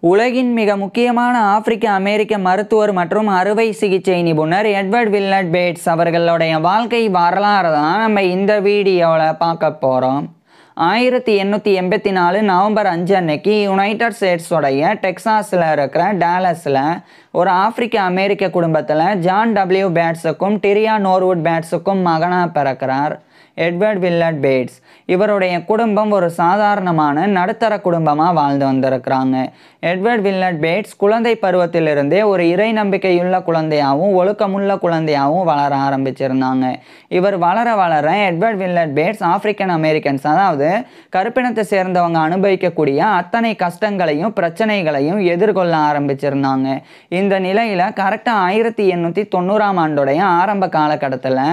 உலகின் மிக முக்கியமான ஆப்பிரிக்க அமெரிக்க மருத்துவர் மற்றும் அறுவை சிகிச்சை நிபுணர் எட்வர்ட் வில்லட் பேட்ஸ் அவர்களுடைய வாழ்க்கை வரலாறு தான் நம்ம இந்த வீடியோவில் பார்க்க போகிறோம். 1884 நவம்பர் 5 அன்னைக்கு யுனைடெட் ஸ்டேட்ஸோடைய டெக்சாஸில் இருக்கிற டாலஸில் ஒரு ஆப்பிரிக்க அமெரிக்க குடும்பத்தில் ஜான் டபிள்யூ பேட்ஸுக்கும் டிரியா நோர்வுட் பேட்ஸுக்கும் மகனாக பிறக்கிறார் எட்வர்ட் வில்லட் பேட்ஸ். இவருடைய குடும்பம் ஒரு சாதாரணமான நடுத்தர குடும்பமாக வாழ்ந்து வந்திருக்கிறாங்க. எட்வர்ட் வில்லட் பேட்ஸ் குழந்தை பருவத்திலிருந்தே ஒரு இறை நம்பிக்கையுள்ள குழந்தையாகவும் ஒழுக்கமுள்ள குழந்தையாகவும் வளர ஆரம்பிச்சிருந்தாங்க. இவர் வளர வளர எட்வர்ட் வில்லட் பேட்ஸ் ஆப்பிரிக்கன் அமெரிக்கன்ஸ், அதாவது கருப்பினத்தை சேர்ந்தவங்க அனுபவிக்கக்கூடிய அத்தனை கஷ்டங்களையும் பிரச்சனைகளையும் எதிர்கொள்ள ஆரம்பிச்சிருந்தாங்க. இந்த நிலையில் கரெக்டாக 1890ஆம் ஆண்டுடைய ஆரம்ப காலகட்டத்தில்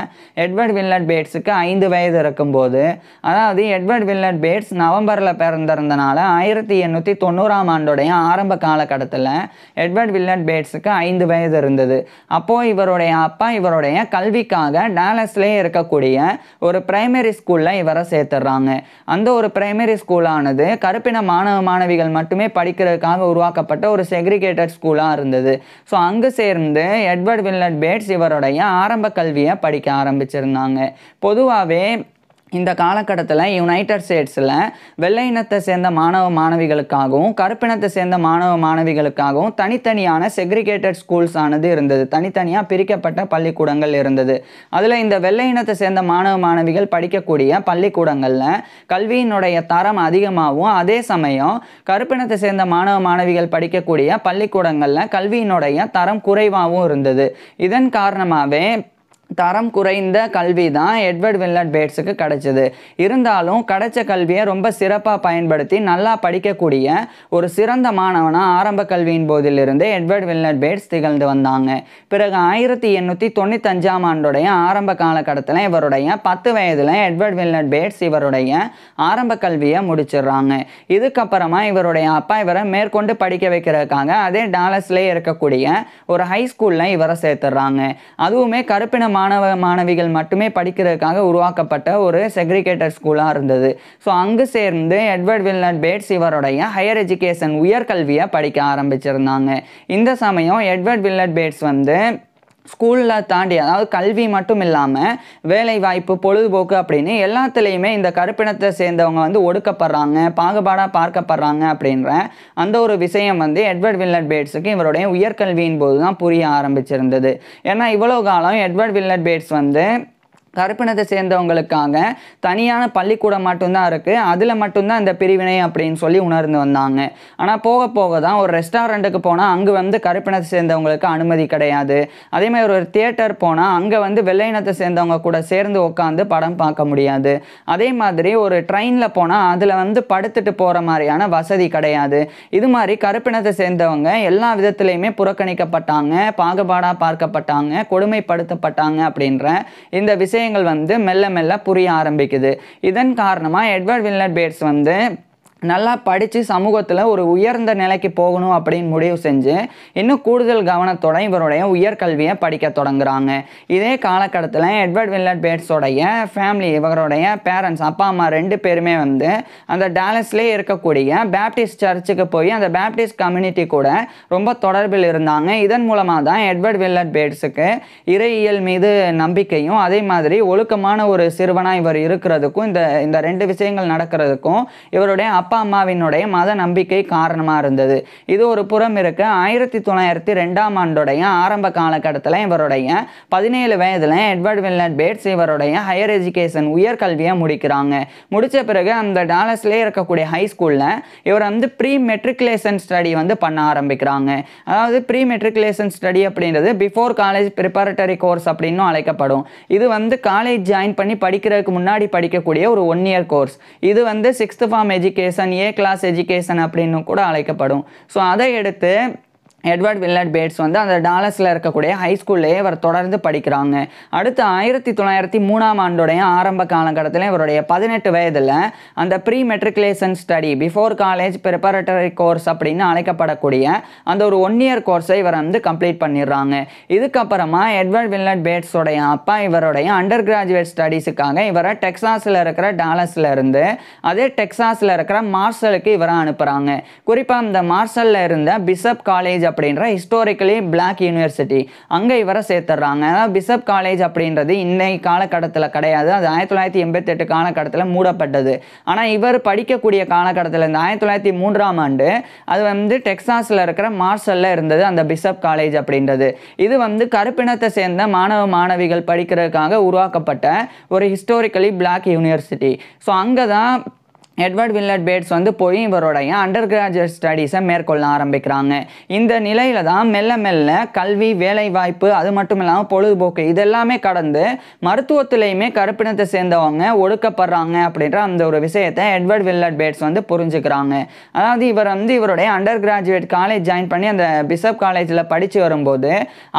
எட்வர்ட் வில்லட் பேட்ஸுக்கு 5 வயது இருக்கும்போது, அதாவது எட்வர்ட் வில்லட் பேட்ஸ் நவம்பரில் பிறந்திருந்தனால 1890ஆம் ஆண்டுடைய ஆரம்ப காலகட்டத்தில் எட்வர்ட் வில்லட் பேட்ஸுக்கு 5 வயது இருந்தது. அப்போது இவருடைய அப்பா இவருடைய கல்விக்காக டாலஸ்லேயே இருக்கக்கூடிய ஒரு பிரைமரி ஸ்கூலில் இவரை சேர்த்துடுறாங்க. அந்த ஒரு பிரைமரி ஸ்கூலானது கருப்பின மாணவ மாணவிகள் மட்டுமே படிக்கிறதுக்காக உருவாக்கப்பட்ட ஒரு செக்ரிகேட்டட் ஸ்கூலாக இருந்தது. ஸோ அங்கு சேர்ந்து எட்வர்ட் வில்லட் பேட்ஸ் இவருடைய ஆரம்ப கல்வியை படிக்க ஆரம்பிச்சிருந்தாங்க. பொதுவாகவே இந்த காலகட்டத்தில் யுனைடெட் ஸ்டேட்ஸில் வெள்ளை இனத்தை சேர்ந்த மாணவ மாணவிகளுக்காகவும் கருப்பினத்தை சேர்ந்த மாணவ மாணவிகளுக்காகவும் தனித்தனியான செக்ரிகேட்டட் ஸ்கூல்ஸ் ஆனது இருந்தது. தனித்தனியாக பிரிக்கப்பட்ட பள்ளிக்கூடங்கள் இருந்தது. அதில் இந்த வெள்ளை இனத்தை சேர்ந்த மாணவ மாணவிகள் படிக்கக்கூடிய பள்ளிக்கூடங்களில் கல்வியினுடைய தரம் அதிகமாகவும், அதே சமயம் கருப்பினத்தை சேர்ந்த மாணவ மாணவிகள் படிக்கக்கூடிய பள்ளிக்கூடங்களில் கல்வியினுடைய தரம் குறைவாகவும் இருந்தது. இதன் காரணமாகவே தரம் குறைந்த கல்வி தான் எட்வர்ட் வில்லட் பேட்ஸுக்கு கிடைச்சது. இருந்தாலும் கிடைச்ச கல்வியை ரொம்ப சிறப்பாக பயன்படுத்தி நல்லா படிக்கக்கூடிய ஒரு சிறந்த மாணவனாக ஆரம்ப கல்வியின் போதிலிருந்தே எட்வர்ட் வில்லட் பேட்ஸ் திகழ்ந்து வந்தாங்க. பிறகு 1895ஆம் ஆண்டுடைய ஆரம்ப காலகட்டத்தில் இவருடைய 10 வயதில் எட்வர்ட் வில்லட் பேட்ஸ் இவருடைய ஆரம்ப கல்வியை முடிச்சிடுறாங்க. இதுக்கப்புறமா இவருடைய அப்பா இவரை மேற்கொண்டு படிக்க வைக்கிறதுக்காக அதே டாலஸ்லேயே இருக்கக்கூடிய ஒரு ஹை ஸ்கூலில் இவரை சேர்த்துடுறாங்க. அதுவுமே கருப்பின மாணவ மாணவிகள் மட்டுமே படிக்கிறதுக்காக உருவாக்கப்பட்ட ஒரு செக்ரிகேட்டட் ஸ்கூலாக இருந்தது. ஸோ அங்கு சேர்ந்து எட்வர்ட் வில்லட் பேட்ஸ் இவருடைய ஹையர் எஜுகேஷன் உயர்கல்வியை படிக்க ஆரம்பிச்சிருந்தாங்க. இந்த சமயம் எட்வர்ட் வில்லட் பேட்ஸ் ஸ்கூலில் தாண்டி, அதாவது கல்வி மட்டும் இல்லாமல் வேலை வாய்ப்பு, பொழுதுபோக்கு அப்படின்னு எல்லாத்துலேயுமே இந்த கருப்பினத்தை சேர்ந்தவங்க ஒடுக்கப்படுறாங்க, பாகுபாடாக பார்க்கப்படுறாங்க அப்படின்ற அந்த ஒரு விஷயம் எட்வர்ட் வில்லட் பேட்ஸுக்கு இவருடைய உயர்கல்வியின் போது தான் புரிய ஆரம்பிச்சிருந்தது. ஏன்னா இவ்வளோ காலம் எட்வர்ட் வில்லட் பேட்ஸ் கருப்பினத்தை சேர்ந்தவங்களுக்காக தனியான பள்ளிக்கூடம் மட்டும்தான் இருக்குது, அதில் மட்டும்தான் இந்த பிரிவினை அப்படின்னு சொல்லி உணர்ந்து வந்தாங்க. ஆனால் போக போக தான் ஒரு ரெஸ்டாரண்ட்டுக்கு போனால் அங்கே கருப்பினத்தை சேர்ந்தவங்களுக்கு அனுமதி கிடையாது. அதேமாதிரி ஒரு தியேட்டர் போனால் அங்கே வெள்ளை இனத்தை சேர்ந்தவங்க கூட சேர்ந்து உட்காந்து படம் பார்க்க முடியாது. அதே மாதிரி ஒரு ட்ரெயினில் போனால் அதில் படுத்துட்டு போகிற மாதிரியான வசதி கிடையாது. இது மாதிரி கருப்பினத்தை சேர்ந்தவங்க எல்லா விதத்துலேயுமே புறக்கணிக்கப்பட்டாங்க, பாகுபாடாக பார்க்கப்பட்டாங்க, கொடுமைப்படுத்தப்பட்டாங்க அப்படின்ற இந்த விஷயம் மெல்ல மெல்ல புரிய ஆரம்பிக்குது. இதன் காரணமாக எட்வர்ட் வில்லட் பேட்ஸ் நல்லா படித்து சமூகத்தில் ஒரு உயர்ந்த நிலைக்கு போகணும் அப்படின்னு முடிவு செஞ்சு இன்னும் கூடுதல் கவனத்தோட இவருடைய உயர்கல்வியை படிக்க தொடங்குறாங்க. இதே காலகட்டத்தில் எட்வர்ட் வில்லட் பேட்ஸோடைய ஃபேமிலி, இவருடைய பேரண்ட்ஸ், அப்பா அம்மா 2 பேருமே அந்த டாலஸ்லேயே இருக்கக்கூடிய பேப்டிஸ்ட் சர்ச்சுக்கு போய் அந்த பேப்டிஸ்ட் கம்யூனிட்டி கூட ரொம்ப தொடர்பில் இருந்தாங்க. இதன் மூலமாக தான் எட்வர்ட் வில்லட் பேட்ஸுக்கு இறையியல் மீது நம்பிக்கையும், அதே மாதிரி ஒழுக்கமான ஒரு சிறுவனாக இவர் இருக்கிறதுக்கும், இந்த 2 விஷயங்கள் நடக்கிறதுக்கும் இவருடைய அப்பா அம்மாவினுடைய மத நம்பிக்கை காரணமாக இருந்தது. இது ஒரு புறம் இருக்க 1902ஆம் ஆண்டுடைய ஆரம்ப காலகட்டத்தில் இவருடைய 17 வயதில் எட்வர்ட் வில்லட் பேட்ஸ் இவருடைய ஹையர் எஜுகேஷன் உயர்கல்வியை முடிக்கிறாங்க. முடித்த பிறகு அந்த டாலஸ்லேயே இருக்கக்கூடிய ஹை ஸ்கூலில் இவர் ப்ரீ மெட்ரிகுலேஷன் ஸ்டடி பண்ண ஆரம்பிக்கிறாங்க. அதாவது ப்ரீ மெட்ரிகுலேஷன் ஸ்டடி அப்படின்றது பிஃபோர் காலேஜ் ப்ரிப்பரட்டரி கோர்ஸ் அப்படின்னு அழைக்கப்படும். இது காலேஜ் ஜாயின் பண்ணி படிக்கிறதுக்கு முன்னாடி படிக்கக்கூடிய ஒரு 1 இயர் கோர்ஸ். இது 6th form education, A class education அப்படின்னு கூட அழைக்கப்படும். ஸோ அதை எடுத்து எட்வர்ட் வில்லட் பேட்ஸ் வந்து அந்த டாலஸில் இருக்கக்கூடிய ஹைஸ்கூல்லையே இவர் தொடர்ந்து படிக்கிறாங்க. அடுத்து 1903ஆம் ஆண்டுடைய ஆரம்ப காலகட்டத்தில் இவருடைய 18 வயதில் அந்த pre matriculation study before college preparatory course அப்படின்னு அழைக்கப்படக்கூடிய அந்த ஒரு 1 இயர் கோர்ஸை இவர் வந்து கம்ப்ளீட் பண்ணிடுறாங்க. இதுக்கப்புறமா எட்வர்ட் வில்லட் பேட்ஸோடைய அப்பா இவருடைய அண்டர் கிராஜுவேட் ஸ்டடீஸுக்காக இவரை டெக்சாஸில் இருக்கிற டாலஸில் இருந்து அதே டெக்சாஸில் இருக்கிற மார்ஷலுக்கு இவரை அனுப்புகிறாங்க. குறிப்பாக இந்த மார்ஷலில் இருந்த பிஷப் காலேஜ் அப்படின்ற ஹிஸ்டாரிக்கலி பிளாக் யூனிவர்சிட்டி அங்கே இவரை சேர்த்துடுறாங்க. அதாவது பிஷப் காலேஜ் அப்படின்றது இன்னைக்கு காலகட்டத்தில் கிடையாது, அது 1988 காலகட்டத்தில் மூடப்பட்டது. ஆனால் இவர் படிக்கக்கூடிய காலகட்டத்தில் இந்த 1903ஆம் ஆண்டு அது வந்து டெக்சாஸில் இருக்கிற மார்ஷலில் இருந்தது அந்த பிஷப் காலேஜ் அப்படின்றது. இது வந்து கருப்பினத்தை சேர்ந்த மாணவ மாணவிகள் படிக்கிறதுக்காக உருவாக்கப்பட்ட ஒரு ஹிஸ்டாரிக்கலி பிளாக் யூனிவர்சிட்டி. ஸோ அங்கே தான் எட்வர்ட் வில்லட் பேட்ஸ் வந்து போய் இவருடைய அண்டர் கிராஜுவேட் ஸ்டடீஸை மேற்கொள்ள ஆரம்பிக்கிறாங்க. இந்த நிலையில தான் மெல்ல மெல்ல கல்வி, வேலைவாய்ப்பு, அது மட்டும் இல்லாமல் பொழுதுபோக்கு இதெல்லாமே கடந்து மருத்துவத்திலையுமே கருப்பினத்தை சேர்ந்தவங்க ஒடுக்கப்படுறாங்க அப்படின்ற அந்த ஒரு விஷயத்தை எட்வர்ட் வில்லட் பேட்ஸ் வந்து புரிஞ்சுக்கிறாங்க. அதாவது இவர் வந்து இவருடைய அண்டர் கிராஜுவேட் காலேஜ் ஜாயின் பண்ணி அந்த பிஷப் காலேஜில் படித்து வரும்போது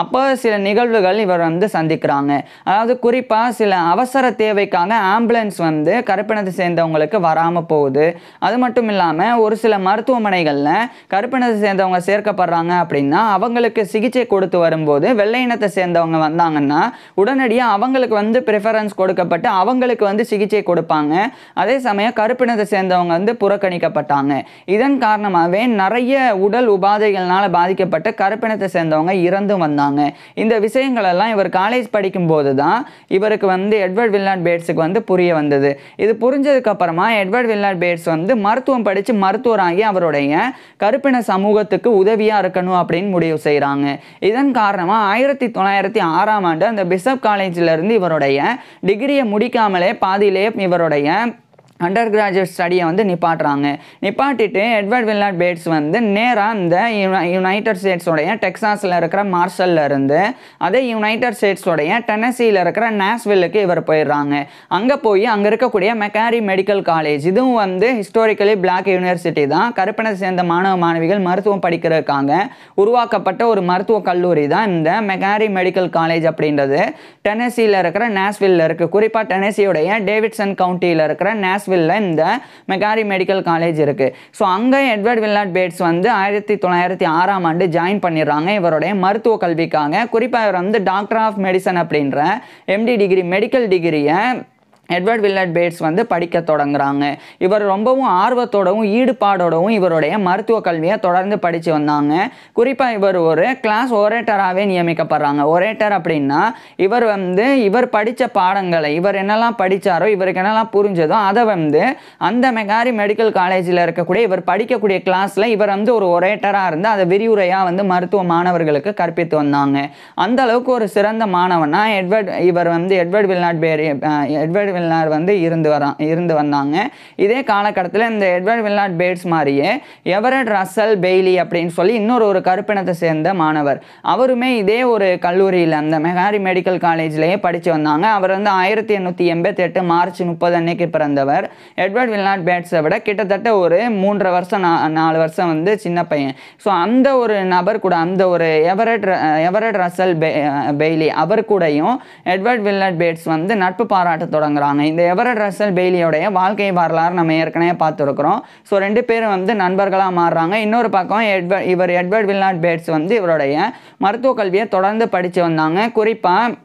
அப்போ சில நிகழ்வுகள் இவர் வந்து சந்திக்கிறாங்க. அதாவது குறிப்பாக சில அவசர தேவைக்காக ஆம்புலன்ஸ் வந்து கருப்பினத்தை சேர்ந்தவங்களுக்கு வராமல் போகுது. அது மட்டும் இல்லாமல் ஒரு சில மருத்துவமனைகளில் கருப்பினத்தை சேர்ந்தவங்க சேர்க்கப்படுறாங்க அப்படின்னா அவங்களுக்கு சிகிச்சை கொடுத்து வரும்போது வெள்ளை இனத்தை சேர்ந்தவங்க வந்தாங்கன்னா உடனடியாக அவங்களுக்கு வந்து ப்ரிஃபரன்ஸ் கொடுக்கப்பட்டு அவங்களுக்கு வந்து சிகிச்சை கொடுப்பாங்க. அதே சமயம் கருப்பினத்தை சேர்ந்தவங்க வந்து புறக்கணிக்கப்பட்டாங்க. இதன் காரணமாகவே நிறைய உடல் உபாதைகள்னால பாதிக்கப்பட்ட கருப்பினத்தை சேர்ந்தவங்க இறந்து வந்தாங்க. இந்த விஷயங்களெல்லாம் இவர் காலேஜ் படிக்கும்போது தான் இவருக்கு வந்து எட்வர்ட் வில்லட் பேட்ஸுக்கு வந்து புரிய வந்தது. இது புரிஞ்சதுக்கு அப்புறமா எட்வர்ட் வில்லட் பேட்ஸ் வந்து மருத்துவம் படித்து மருத்துவராகி அவருடைய கருப்பின சமூகத்துக்கு உதவியாக இருக்கணும் அப்படின்னு முடிவு செய்கிறாங்க. இதன் காரணமாக 1906ஆம் ஆண்டு அந்த பிஷப் காலேஜிலிருந்து இவருடைய டிகிரியை முடிக்காமலே பாதியிலே இவருடைய அண்டர் கிராஜுவேட் ஸ்டடியை வந்து நிப்பாட்டிட்டு எட்வர்ட் வில்லட் பேட்ஸ் வந்து நேராக இந்த யுனைடெட் ஸ்டேட்ஸோடைய டெக்சாஸில் இருக்கிற மார்ஷல்ல இருந்து அதே யுனைடெட் ஸ்டேட்ஸோடைய டென்னசியில் இருக்கிற நாஷ்வில்லுக்கு இவர் போயிடுறாங்க. அங்கே போய் அங்கே இருக்கக்கூடிய மெக்காரி மெடிக்கல் காலேஜ், இதுவும் வந்து ஹிஸ்டாரிக்கலி பிளாக் யூனிவர்சிட்டி தான், கருப்பினத்தை சேர்ந்த மாணவ மாணவிகள் மருத்துவம் படிக்கிறதுக்காக உருவாக்கப்பட்ட ஒரு மருத்துவ கல்லூரி தான் இந்த மெக்காரி மெடிக்கல் காலேஜ் அப்படின்றது. டென்னசியில் இருக்கிற நாஷ்வில்ல இருக்குது. குறிப்பாக டென்னசியோடைய டேவிட்சன் கவுண்டியில் இருக்கிற இந்த மெக்காரி மெடிக்கல் காலேஜ் இருக்கு. ஸோ அங்கே எட்வர்ட் வில்லட் பேட்ஸ் வந்து 1906ஆம் ஆண்டு ஜாயின் பண்ணிடுறாங்க இவருடைய மருத்துவ கல்விக்காக. குறிப்பாக இவர் வந்து டாக்டர் ஆஃப் மெடிசன் அப்படின்ற MD டிகிரி, மெடிக்கல் டிகிரியை எட்வர்ட் வில்லட் பேட்ஸ் வந்து படிக்க தொடங்குறாங்க. இவர் ரொம்பவும் ஆர்வத்தோடவும் ஈடுபாடோடவும் இவருடைய மருத்துவ கல்வியை தொடர்ந்து படித்து வந்தாங்க. குறிப்பாக இவர் ஒரு கிளாஸ் ஒரேட்டராகவே நியமிக்கப்படுறாங்க. ஒரேட்டர் அப்படின்னா இவர் படித்த பாடங்களை, இவர் என்னெல்லாம் படித்தாரோ, இவருக்கு என்னெல்லாம் புரிஞ்சதோ அதை வந்து அந்த மெக்காரி மெடிக்கல் காலேஜில் இருக்கக்கூடிய இவர் படிக்கக்கூடிய கிளாஸில் இவர் வந்து ஒரு ஒரேட்டராக இருந்து அதை விரிவுரையாக வந்து மருத்துவ மாணவர்களுக்கு கற்பித்து வந்தாங்க. அந்த அளவுக்கு ஒரு சிறந்த மாணவனாக எட்வர்ட் வில்லட் வந்து இருந்து வந்தாங்க. இதே காலகட்டத்தில் இந்த எட்வர்ட் வில்லட் பேட்ஸ் மாதிரியே எவரட் ரசல் பெய்லி அப்படின்னு சொல்லி இன்னொரு கருப்பினத்தை சேர்ந்த மாணவர், அவருமே இதே ஒரு கல்லூரியில் அந்த மெக்காரி மெடிக்கல் காலேஜ்லேயே படித்து வந்தாங்க. அவர் வந்து 1888 மார்ச் 30 அன்னைக்கு பிறந்தவர். எட்வர்ட் வில்லட் பேட்ஸை விட கிட்டத்தட்ட ஒரு 3 வருஷம் 4 வருஷம் வந்து சின்ன பையன். ஸோ அந்த ஒரு நபர் கூட, அந்த ஒரு எவரட் ரசல் பெய்லி அவர் கூடயும் எட்வர்ட் வில்லட் பேட்ஸ் வந்து நட்பு பாராட்ட தொடங்குறாங்க. இந்த எவரட் ரசல் பெய்லியோடைய வாழ்க்கை வரலாறு நம்ம ஏற்கனவே பார்த்துருக்கிறோம். ஸோ 2 பேரும் வந்து நண்பர்களாக மாறுறாங்க. இன்னொரு பக்கம் எட்வர்ட் வில்லட் பேட்ஸ் வந்து இவருடைய மருத்துவ கல்வியை தொடர்ந்து படித்து வந்தாங்க. குறிப்பாக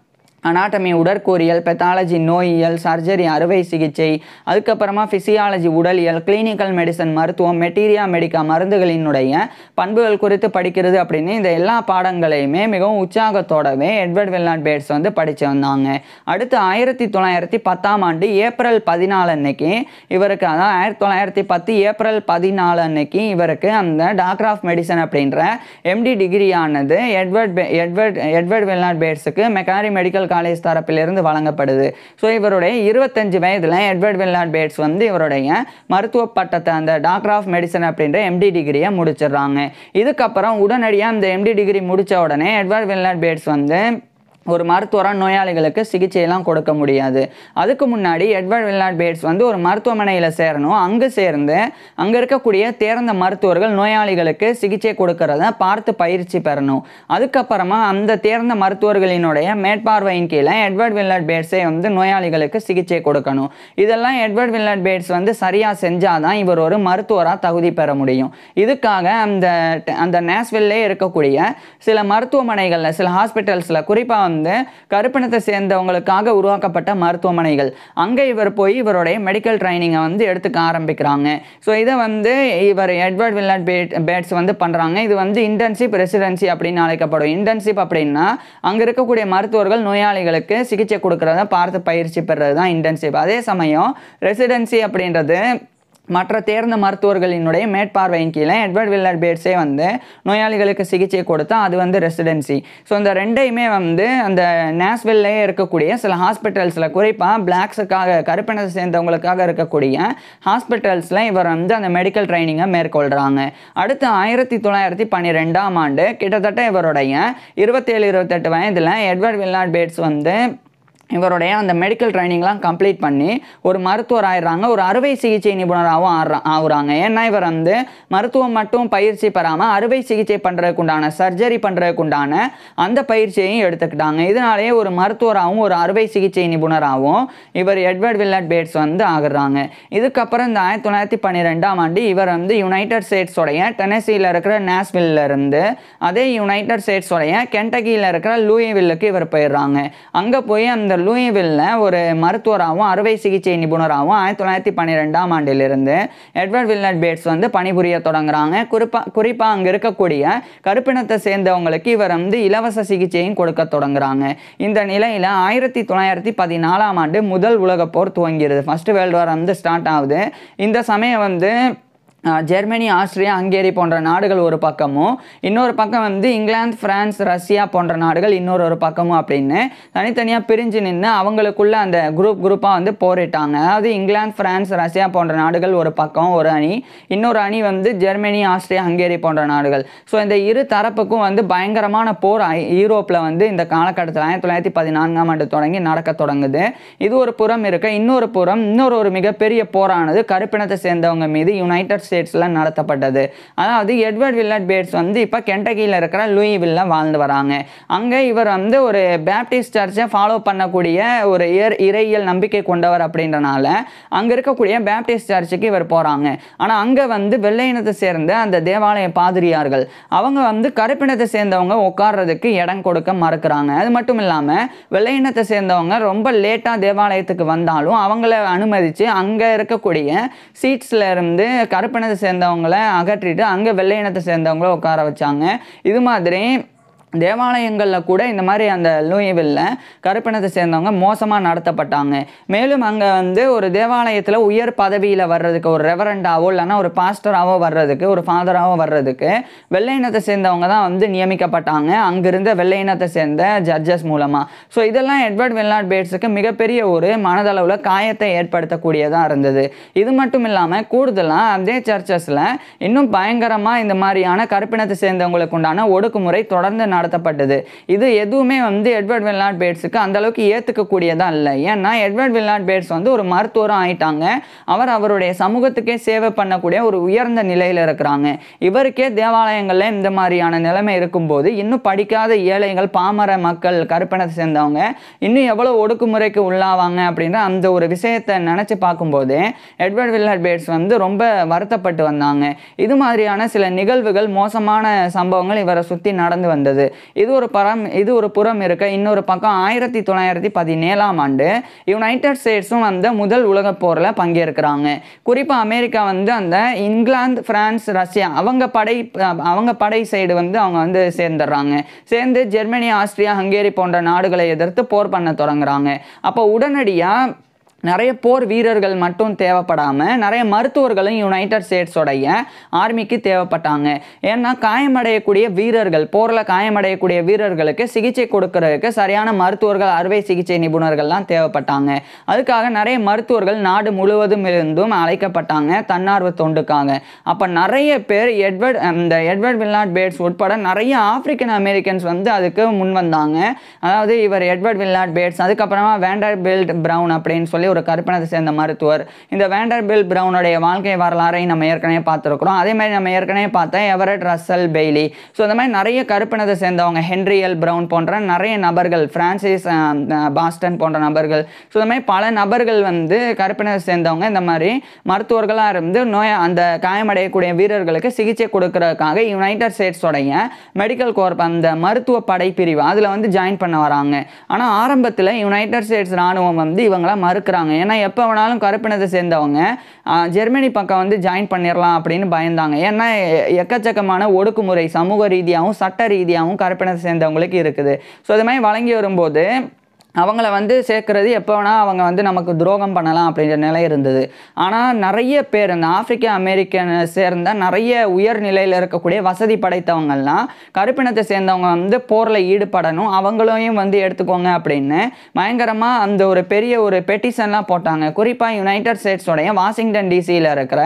அனாட்டமி, உடற்கூறியல், பெத்தாலஜி, நோயியல், சர்ஜரி, அறுவை சிகிச்சை, அதுக்கப்புறமா ஃபிசியாலஜி, உடலியல், கிளினிக்கல் மெடிசன், மருத்துவம், மெட்டீரியா மெடிக்கா, மருந்துகளினுடைய பண்புகள் குறித்து படிக்கிறது அப்படின்னு இந்த எல்லா பாடங்களையுமே மிகவும் உற்சாகத்தோடவே எட்வர்ட் வில்லட் பேட்ஸ் வந்து படித்து வந்தாங்க. அடுத்து 1910ஆம் ஆண்டு ஏப்ரல் 14 அன்னைக்கு இவருக்கு, அதாவது 1910 ஏப்ரல் 14 அன்னைக்கு இவருக்கு அந்த டாக்டர் ஆஃப் மெடிசன் அப்படின்ற MD டிகிரியானது எட்வர்ட் வில்லட் பேட்ஸுக்கு மெக்காரி மெடிக்கல் காலேஜ் தரப்பிலிருந்து வழங்கப்படுது. ஸோ இவருடைய 25 வயதில் எட்வர்ட் வில்லட் பேட்ஸ் வந்து இவருடைய மருத்துவ பட்டத்தை, அந்த டாக்டர் ஆஃப் மெடிசன் அப்படின்ற MD டிகிரியை முடிச்சிடுறாங்க. இதுக்கப்புறம் உடனடியாக இந்த MD டிகிரி முடித்த உடனே எட்வர்ட் வில்லட் பேட்ஸ் வந்து ஒரு மருத்துவராக நோயாளிகளுக்கு சிகிச்சையெல்லாம் கொடுக்க முடியாது. அதுக்கு முன்னாடி எட்வர்ட் வில்நாட் பேட்ஸ் வந்து ஒரு மருத்துவமனையில் சேரணும். அங்கே சேர்ந்து அங்கே இருக்கக்கூடிய தேர்ந்த மருத்துவர்கள் நோயாளிகளுக்கு சிகிச்சை கொடுக்கறத பார்த்து பயிற்சி பெறணும். அதுக்கப்புறமா அந்த தேர்ந்த மருத்துவர்களினுடைய மேற்பார்வையின் கீழே எட்வர்ட் வில்நாட் பேட்ஸே வந்து நோயாளிகளுக்கு சிகிச்சை கொடுக்கணும். இதெல்லாம் எட்வர்ட் வில்நாட் பேட்ஸ் வந்து சரியாக செஞ்சாதான் இவர் ஒரு மருத்துவராக தகுதி பெற முடியும். இதுக்காக அந்த நேஷ்வில்லே இருக்கக்கூடிய சில மருத்துவமனைகளில், சில ஹாஸ்பிட்டல்ஸில், குறிப்பாக வந்து கருப்பினத்தை சேர்ந்தவங்களுக்காக உருவாக்கப்பட்ட மருத்துவமனைகள், அங்கே இவர் போய் இவருடைய மெடிக்கல் ட்ரைனிங்கை வந்து எடுத்துக்க ஆரம்பிக்கிறாங்க. ஸோ இதை வந்து இவர் எட்வர்ட் வில்நாட் பேட்ஸ் வந்து பண்ணுறாங்க. இது வந்து இன்டர்ன்ஷிப் ரெசிடென்சி அப்படின்னு அழைக்கப்படும். இன்டர்ன்ஷிப் அப்படின்னா அங்கே இருக்கக்கூடிய மருத்துவர்கள் நோயாளிகளுக்கு சிகிச்சை கொடுக்கறத பார்த்து பயிற்சி பெறுறது தான் இன்டர்ன்ஷிப். அதே சமயம் ரெசிடென்சி அப்படின்றது மற்ற தேர்ந்த மருத்துவர்களினுடைய மேற்பார்வையின் கீழே எட்வர்ட் வில்நாட் பேட்ஸே வந்து நோயாளிகளுக்கு சிகிச்சை கொடுத்தா அது வந்து ரெசிடென்சி. ஸோ இந்த ரெண்டையுமே வந்து அந்த நேஷ்வில்லே இருக்கக்கூடிய சில ஹாஸ்பிட்டல்ஸில், குறிப்பாக பிளாக்ஸுக்காக, கருப்பினத்தை சேர்ந்தவங்களுக்காக இருக்கக்கூடிய ஹாஸ்பிட்டல்ஸில் இவர் வந்து அந்த மெடிக்கல் ட்ரைனிங்கை மேற்கொள்கிறாங்க. அடுத்து 1912ஆம் ஆண்டு கிட்டத்தட்ட இவருடைய 27-28 வயதில் எட்வர்ட் வில்நாட் பேட்ஸ் வந்து இவருடைய அந்த மெடிக்கல் ட்ரைனிங்லாம் கம்ப்ளீட் பண்ணி ஒரு மருத்துவர் ஆயிடுறாங்க. ஒரு அறுவை சிகிச்சை நிபுணராகவும் ஆகுறாங்க. ஏன்னா இவர் வந்து மருத்துவம் மட்டும் பயிற்சி பெறாமல் அறுவை சிகிச்சை பண்ணுறதுக்குண்டான, சர்ஜரி பண்ணுறதுக்குண்டான அந்த பயிற்சியையும் எடுத்துக்கிட்டாங்க. இதனாலேயே ஒரு மருத்துவராகவும் ஒரு அறுவை சிகிச்சை நிபுணராகவும் இவர் எட்வர்ட் வில்நாட் பேட்ஸ் வந்து ஆகுறாங்க. இதுக்கப்புறம் இந்த 1912ஆம் ஆண்டு இவர் வந்து யுனைடெட் ஸ்டேட்ஸோடைய டெனசியில் இருக்கிற நேஷ்வில்ல இருந்து அதே யுனைடெட் ஸ்டேட்ஸோடைய கென்டக்கியில் இருக்கிற லூயிவில்லுக்கு இவர் போயிடுறாங்க. அங்கே போய் அந்த லூயிவில்ல ஒரு மருத்துவராகவும் அறுவை சிகிச்சை நிபுணராகவும் 1912ஆம் ஆண்டிலிருந்து எட்வர்ட் வில்நாட் பேட்ஸ் வந்து பணிபுரிய தொடங்குறாங்க. குறிப்பாக அங்கே இருக்கக்கூடிய கருப்பினத்தை சேர்ந்தவங்களுக்கு இவர் வந்து இலவச சிகிச்சையும் கொடுக்க தொடங்குறாங்க. இந்த நிலையில் 1914ஆம் ஆண்டு முதல் உலகப் போர் துவங்கிறது. ஃபர்ஸ்ட் வேர்ல்டு வார் வந்து ஸ்டார்ட் ஆகுது. இந்த சமயம் வந்து ஜெர்மனி, ஆஸ்திரியா, ஹங்கேரி போன்ற நாடுகள் ஒரு பக்கமும், இன்னொரு பக்கம் வந்து இங்கிலாந்து, பிரான்ஸ், ரஷ்யா போன்ற நாடுகள் இன்னொரு பக்கமும் அப்படின்னு தனித்தனியாக பிரிஞ்சு நின்று அவங்களுக்குள்ள அந்த குரூப்பாக வந்து போரிட்டாங்க. அதாவது இங்கிலாந்து, பிரான்ஸ், ரஷ்யா போன்ற நாடுகள் ஒரு பக்கம் ஒரு அணி, இன்னொரு அணி வந்து ஜெர்மனி, ஆஸ்திரியா, ஹங்கேரி போன்ற நாடுகள். ஸோ இந்த இரு தரப்புக்கும் வந்து பயங்கரமான போர் யூரோப்பில் வந்து இந்த காலகட்டத்தில் 1914ஆம் ஆண்டு தொடங்கி நடக்க தொடங்குது. இது ஒரு புறம் இருக்க, இன்னொரு மிகப்பெரிய போரானது கருப்பினத்தை சேர்ந்தவங்க மீது யுனைடெட் ஸ்டேட்ஸ்ல நடத்தப்பட்டது. அதாவது எட்வர்ட் வில்நாட் பேட்ஸ் வந்து இப்போ கென்டக்கியில் இருக்கிற லூயிவில்ல வாழ்ந்து வராங்க. அங்கே இவர் வந்து ஒரு பேப்டிஸ்ட் சர்ச்சை ஃபாலோ பண்ணக்கூடிய ஒரு இறையியல் நம்பிக்கை கொண்டவர் அப்படின்றனால அங்கே இருக்கக்கூடிய பேப்டிஸ்ட் சர்ச்சுக்கு இவர் போகிறாங்க. ஆனால் அங்கே வந்து வெள்ளையினத்தை சேர்ந்த அந்த தேவாலய பாதிரியார்கள் அவங்க வந்து கருப்பினத்தை சேர்ந்தவங்க உட்கார்றதுக்கு இடம் கொடுக்க மறுக்கிறாங்க. அது மட்டும் இல்லாமல் வெள்ளையினத்தை சேர்ந்தவங்க ரொம்ப லேட்டாக தேவாலயத்துக்கு வந்தாலும் அவங்கள அனுமதித்து அங்கே இருக்கக்கூடிய சீட்ஸில் இருந்து கருப்பினத்தை சேர்ந்தவங்களை அகற்றிட்டு அங்கே வெள்ளை இனத்தை சேர்ந்தவங்கள உட்கார வச்சாங்க. இது மாதிரி தேவாலயங்களில் கூட இந்த மாதிரி அந்த லூயிவில்ல கருப்பினத்தை சேர்ந்தவங்க மோசமாக நடத்தப்பட்டாங்க. மேலும் அங்கே வந்து ஒரு தேவாலயத்தில் உயர் பதவியில் வர்றதுக்கு, ஒரு ரெவரண்டாவோ இல்லைன்னா ஒரு பாஸ்டராகவோ வர்றதுக்கு, ஒரு ஃபாதராகவோ வர்றதுக்கு வெள்ளை இனத்தை சேர்ந்தவங்க தான் வந்து நியமிக்கப்பட்டாங்க அங்கிருந்த வெள்ளை இனத்தை சேர்ந்த ஜட்ஜஸ் மூலமாக. ஸோ இதெல்லாம் எட்வர்ட் வில்நாட் பேட்ஸுக்கு மிகப்பெரிய ஒரு மனதளவில் காயத்தை ஏற்படுத்தக்கூடியதாக இருந்தது. இது மட்டும் இல்லாமல் கூடுதலாக அதே சர்ச்சஸில் இன்னும் பயங்கரமாக இந்த மாதிரியான கருப்பினத்தை சேர்ந்தவங்களுக்கு உண்டான ஒடுக்குமுறை தொடர்ந்து நடத்தப்பட்டது. இது எதுவுமே வந்து எட்வர்ட் வில்நாட் பேட்ஸுக்கு அந்த அளவுக்கு ஏற்றுக்கக்கூடியதா இல்லை. ஏன்னா எட்வர்ட் வில்நாட் பேட்ஸ் வந்து ஒரு மருத்துவரும் ஆயிட்டாங்க. அவருடைய சமூகத்துக்கே சேவை பண்ணக்கூடிய ஒரு உயர்ந்த நிலையில் இருக்கிறாங்க. இவருக்கே தேவாலயங்களில் இந்த மாதிரியான நிலைமை இருக்கும்போது இன்னும் படிக்காத ஏழைகள், பாமர மக்கள், கருப்பினத்தை சேர்ந்தவங்க இன்னும் எவ்வளோ ஒடுக்குமுறைக்கு உள்ளாவாங்க அப்படின்ற அந்த ஒரு விஷயத்தை நினச்சி பார்க்கும்போது எட்வர்ட் வில்நாட் பேட்ஸ் வந்து ரொம்ப வருத்தப்பட்டு வந்தாங்க. இது மாதிரியான சில நிகழ்வுகள், மோசமான சம்பவங்கள் இவரை சுற்றி நடந்து வந்தது. இது ஒரு புறம் இருக்க, இன்னொரு பக்கம் 1917ஆம் ஆண்டு யுனைடெட் ஸ்டேட்ஸும் அந்த முதல் உலகப் போரில் பங்கேற்கிறாங்க. குறிப்பாக அமெரிக்கா வந்து அந்த இங்கிலாந்து, பிரான்ஸ், ரஷ்யா அவங்க படை சைடு வந்து அவங்க வந்து சேர்ந்து ஜெர்மனி, ஆஸ்திரியா, ஹங்கேரி போன்ற நாடுகளை எதிர்த்து போர் பண்ண தொடங்குறாங்க. அப்போ உடனடியாக நிறைய போர் வீரர்கள் மட்டும் தேவைப்படாமல் நிறைய மருத்துவர்களும் யுனைடெட் ஸ்டேட்ஸோடைய ஆர்மிக்கு தேவைப்பட்டாங்க. ஏன்னா காயமடையக்கூடிய வீரர்கள், போரில் காயமடையக்கூடிய வீரர்களுக்கு சிகிச்சை கொடுக்கறதுக்கு சரியான மருத்துவர்கள், அறுவை சிகிச்சை நிபுணர்கள்லாம் தேவைப்பட்டாங்க. அதுக்காக நிறைய மருத்துவர்கள் நாடு முழுவதும் இருந்தும் அழைக்கப்பட்டாங்க தன்னார்வ தொண்டுக்காக. அப்போ நிறைய பேர் எட்வர்ட் வில்லார்ட் பேட்ஸ் உட்பட நிறைய ஆப்பிரிக்கன் அமெரிக்கன்ஸ் வந்து அதுக்கு முன் வந்தாங்க. அதாவது இவர் எட்வர்ட் வில்லார்ட் பேட்ஸ், அதுக்கப்புறமா வேண்டர்பில்ட் பிரவுன் அப்படின்னு சொல்லி ஒரு கருப்பினத்தை சேர்ந்த மருத்துவர். இந்த வேண்டர்பில்ட் பிரவுனுடைய வாழ்க்கை வரலாறை நம்ம ஏற்கனவே பார்த்துருக்குறோம். அதே மாதிரி நம்ம ஏற்கனவே பார்த்த எவரெட் ரசல் பெய்லி. ஸோ இந்த மாதிரி நிறைய கருப்பினத்தை சேர்ந்தவங்க, ஹென்ரி எல் பிரவுன் போன்ற நிறைய நபர்கள், பிரான்சிஸ் பாஸ்டன் போன்ற நபர்கள், ஸோ இந்த மாதிரி பல நபர்கள் வந்து கருப்பினத்தை சேர்ந்தவங்க இந்த மாதிரி மருத்துவர்களாக இருந்து அந்த காயமடையக்கூடிய வீரர்களுக்கு சிகிச்சை கொடுக்கறதுக்காக யுனைடெட் ஸ்டேட்ஸோடைய மெடிக்கல் கோர்ப், அந்த மருத்துவ படைப்பிரிவு, அதில் வந்து ஜாயின் பண்ண வராங்க. ஆனால் ஆரம்பத்தில் யுனைடெட் ஸ்டேட்ஸ் ராணுவம் வந்து இவங்களாம் மறுக்கிறாங்க. ஏன்னா எப்போ வேணாலும் கருப்பினத்தை சேர்ந்தவங்க ஜெர்மனி பக்கம் வந்து ஜாயின் பண்ணிடலாம் அப்படின்னு பயந்தாங்க. ஏன்னா எக்கச்சக்கமான ஒடுக்குமுறை சமூக ரீதியாகவும் சட்ட ரீதியாகவும் கருப்பினத்தை சேர்ந்தவங்களுக்கு இருக்குது. ஸோ இது மாதிரி வழங்கி வரும்போது அவங்கள வந்து சேர்க்கறது எப்போ வேணால் அவங்க வந்து நமக்கு துரோகம் பண்ணலாம் அப்படின்ற நிலை இருந்தது. ஆனால் நிறைய பேர் இந்த ஆப்பிரிக்க அமெரிக்கனை சேர்ந்த நிறைய உயர்நிலையில் இருக்கக்கூடிய வசதி படைத்தவங்கள்லாம் கருப்பினத்தை சேர்ந்தவங்க வந்து போரில் ஈடுபடணும், அவங்களையும் வந்து எடுத்துக்கோங்க அப்படின்னு பயங்கரமாக அந்த ஒரு பெரிய ஒரு பெட்டிஷன்லாம் போட்டாங்க. குறிப்பாக யுனைடெட் ஸ்டேட்ஸோடைய வாஷிங்டன் டிசியில் இருக்கிற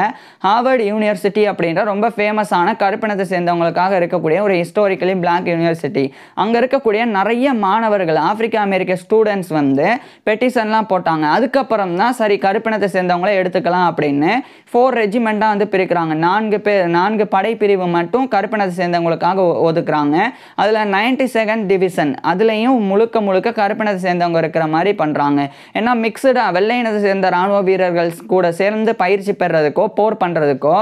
ஹார்வர்ட் யூனிவர்சிட்டி அப்படின்ற ரொம்ப ஃபேமஸான கருப்பினத்தை சேர்ந்தவங்களுக்காக இருக்கக்கூடிய ஒரு ஹிஸ்டாரிக்கலி பிளாக் யூனிவர்சிட்டி, அங்கே இருக்கக்கூடிய நிறைய மாணவர்கள், ஆப்பிரிக்க அமெரிக்க ஸ்டூடெண்ட்ஸ் வந்து பெட்டிஷன்லாம் போட்டாங்க. அதுக்கப்புறம் தான் சரி கருப்பினத்தை சேர்ந்தவங்கள எடுத்துக்கலாம் அப்படின்னு 4 ரெஜிமெண்ட்டாக வந்து பிரிக்கிறாங்க. 4 படைப்பிரிவு மட்டும் கருப்பினத்தை சேர்ந்தவங்களுக்காக ஒதுக்குறாங்க. அதில் 92nd டிவிஷன், அதுலேயும் முழுக்க கருப்பினத்தை சேர்ந்தவங்க இருக்கிற மாதிரி பண்ணுறாங்க. ஏன்னா மிக்சடாக வெள்ளை இனத்தை சேர்ந்த இராணுவ வீரர்கள் கூட சேர்ந்து பயிற்சி பெறதுக்கோ போர் பண்ணுறதுக்கோ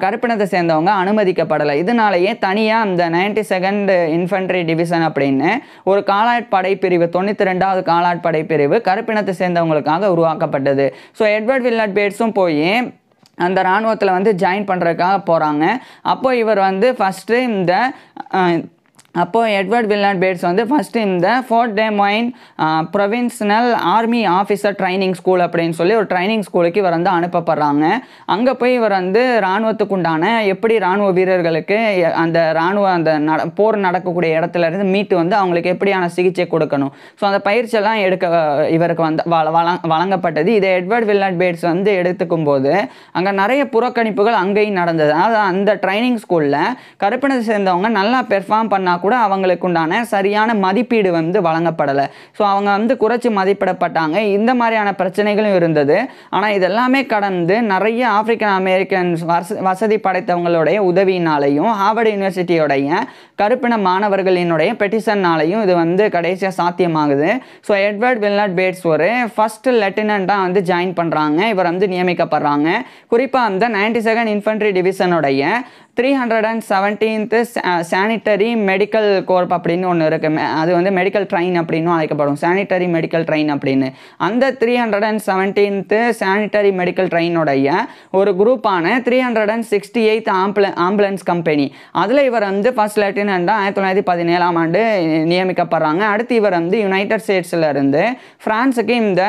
கருப்பினத்தை சேர்ந்தவங்க அனுமதிக்கப்படலை. இதனாலேயே தனியாக அந்த 92nd இன்ஃபென்ட்ரி டிவிஷன் அப்படின்னு ஒரு காலாட் படைப்பிரிவு, 92வது காலாட் படைப்பிரிவு கருப்பினத்தை சேர்ந்தவங்களுக்காக உருவாக்கப்பட்டது. ஸோ எட்வர்ட் வில்லார்ட் பேட்ஸும் போய் அந்த இராணுவத்தில் வந்து ஜாயின் பண்ணுறதுக்காக போகிறாங்க. அப்போ இவர் வந்து ஃபஸ்ட்டு எட்வர்ட் வில்லார்ட் பேட்ஸ் வந்து ஃபஸ்ட்டு இந்த Fort Des Moines provincial army officer training school அப்படின்னு சொல்லி ஒரு ட்ரைனிங் ஸ்கூலுக்கு இவர் வந்து அனுப்பப்படுறாங்க. அங்கே போய் இவர் வந்து இராணுவத்துக்கு உண்டான எப்படி இராணுவ வீரர்களுக்கு அந்த போர் நடக்கக்கூடிய இடத்துல இருந்து மீட்டு வந்து அவங்களுக்கு எப்படியான சிகிச்சை கொடுக்கணும், ஸோ அந்த பயிற்சியெல்லாம் இவருக்கு வந்து வழங்கப்பட்டது. இதை எட்வர்ட் வில்லார்ட் பேட்ஸ் வந்து எடுத்துக்கும் போது அங்கே நிறைய புறக்கணிப்புகள் அங்கேயும் நடந்தது. அதாவது அந்த ட்ரைனிங் ஸ்கூலில் கருப்பினத்தை சேர்ந்தவங்க நல்லா பெர்ஃபார்ம் பண்ணால் கூட அவங்களுக்கு உண்டான சரியான மதிப்பீடு வந்து வழங்கப்படலை. ஸோ அவங்க வந்து குறைச்சி மதிப்பிடப்பட்டாங்க. இந்த மாதிரியான பிரச்சனைகளும் இருந்தது. ஆனால் இதெல்லாமே கடந்து நிறைய ஆப்பிரிக்கன் அமெரிக்கன்ஸ் வசதி படைத்தவங்களுடைய உதவியினாலையும் ஹார்வர்ட் யூனிவர்சிட்டியோடைய கருப்பின மாணவர்களினுடைய பெட்டிஷன்னாலையும் இது வந்து கடைசியாக சாத்தியமாகுது. ஸோ எட்வர்ட் வில்லார்ட் பேட்ஸ் ஒரு ஃபர்ஸ்ட் லெப்டினண்ட்டாக வந்து ஜாயின் பண்ணுறாங்க. இவர் வந்து நியமிக்கப்படுறாங்க. குறிப்பாக அந்த 92nd இன்ஃபென்ட்ரி டிவிஷனுடைய 317th சானிட்டரி மெடிக்கல் கோர்ப் அப்படின்னு ஒன்று இருக்குது. அது வந்து மெடிக்கல் ட்ரெயின் அப்படின்னு அழைக்கப்படும், சானிட்டரி மெடிக்கல் ட்ரெயின் அப்படின்னு. அந்த 317th சானிட்டரி மெடிக்கல் ட்ரெயினுடைய ஒரு குரூப்பான 368th ஆம்புலன்ஸ் கம்பெனி, அதில் இவர் வந்து ஃபர்ஸ்ட் லெப்டினண்ட்டாக 1917ஆம் ஆண்டு நியமிக்கப்படுறாங்க. அடுத்து இவர் வந்து யுனைடெட் ஸ்டேட்ஸில் இருந்து ஃப்ரான்ஸுக்கு இந்த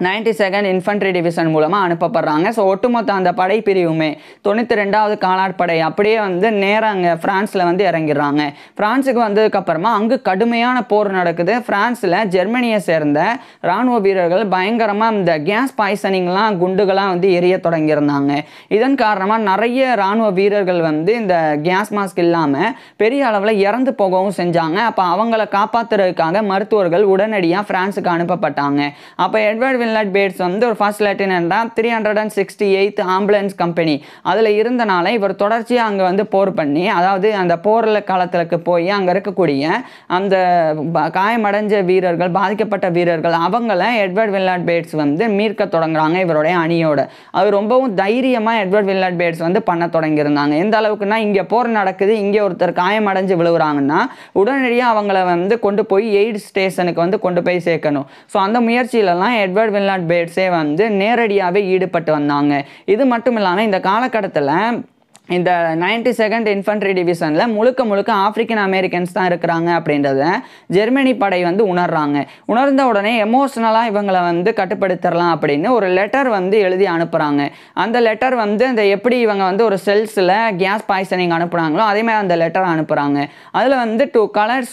92nd இன்ஃபென்ட்ரி டிவிஷன் மூலமாக அனுப்பப்படுறாங்க. ஸோ ஒட்டுமொத்த அந்த படைப்பிரிவுமே 92வது காலாட் படை அப்படியே வந்து நேராக அங்கே ஃப்ரான்ஸில் வந்து இறங்கிடுறாங்க. ஃப்ரான்ஸுக்கு வந்ததுக்கப்புறமா அங்கு கடுமையான போர் நடக்குது. ஃப்ரான்ஸில் ஜெர்மனியை சேர்ந்த இராணுவ வீரர்கள் பயங்கரமாக இந்த கேஸ் பாய்சனிங்லாம் குண்டுகளாக வந்து எரிய தொடங்கியிருந்தாங்க. இதன் காரணமாக நிறைய இராணுவ வீரர்கள் வந்து இந்த கேஸ் மாஸ்க் இல்லாமல் பெரிய அளவில் இறந்து போகவும் செஞ்சாங்க. அப்போ அவங்கள காப்பாற்றுறதுக்காக மருத்துவர்கள் உடனடியாக ஃப்ரான்ஸுக்கு அனுப்பப்பட்டாங்க. அப்போ எட்வர்ட் வில்லார்ட் பேட்ஸ் வந்து ஒரு ஃபர்ஸ்ட் லெப்டினண்டாக 368th ஆம்புலன்ஸ் கம்பெனி அதில் இருந்தனால இவர் தொடர்ச்சியாக அங்கே வந்து போர் பண்ணி, அதாவது அந்த போரில் காலத்துக்கு போய் அங்கே இருக்கக்கூடிய அந்த காயமடைஞ்ச வீரர்கள், பாதிக்கப்பட்ட வீரர்கள், அவங்கள எட்வர்ட் வில்லார்ட் பேட்ஸ் வந்து மீட்க தொடங்குறாங்க இவருடைய அணியோட. அது ரொம்பவும் தைரியமாக எட்வர்ட் வில்லார்ட் பேட்ஸ் வந்து பண்ண தொடங்கியிருந்தாங்க. எந்த அளவுக்குன்னா, இங்கே போர் நடக்குது, இங்கே ஒருத்தர் காயமடைஞ்சு விழுவுறாங்கன்னா உடனடியாக அவங்கள வந்து கொண்டு போய் எய்ட் ஸ்டேஷனுக்கு வந்து கொண்டு போய் சேர்க்கணும். ஸோ அந்த முயற்சியிலலாம் எட்வர்ட் வில்லார்ட் பேட்ஸே வந்து நேரடியாகவே ஈடுபட்டு வந்தாங்க. இது மட்டும் இல்லாமல் இந்த காலகட்டத்தில் இந்த 92nd இன்ஃபன்ட்ரி டிவிஷனில் முழுக்க ஆப்பிரிக்கன் அமெரிக்கன்ஸ் தான் இருக்கிறாங்க அப்படின்றத ஜெர்மனி படை வந்து உணர்றாங்க. உணர்ந்த உடனே எமோஷ்னலாக இவங்களை வந்து கட்டுப்படுத்திடலாம் அப்படின்னு ஒரு லெட்டர் வந்து எழுதி அனுப்புகிறாங்க. அந்த லெட்டர் வந்து அந்த எப்படி இவங்க வந்து ஒரு செல்ஸில் கேஸ் பாய்சனிங் அனுப்புகிறாங்களோ அதேமாதிரி அந்த லெட்டர் அனுப்புகிறாங்க. அதில் வந்து to colour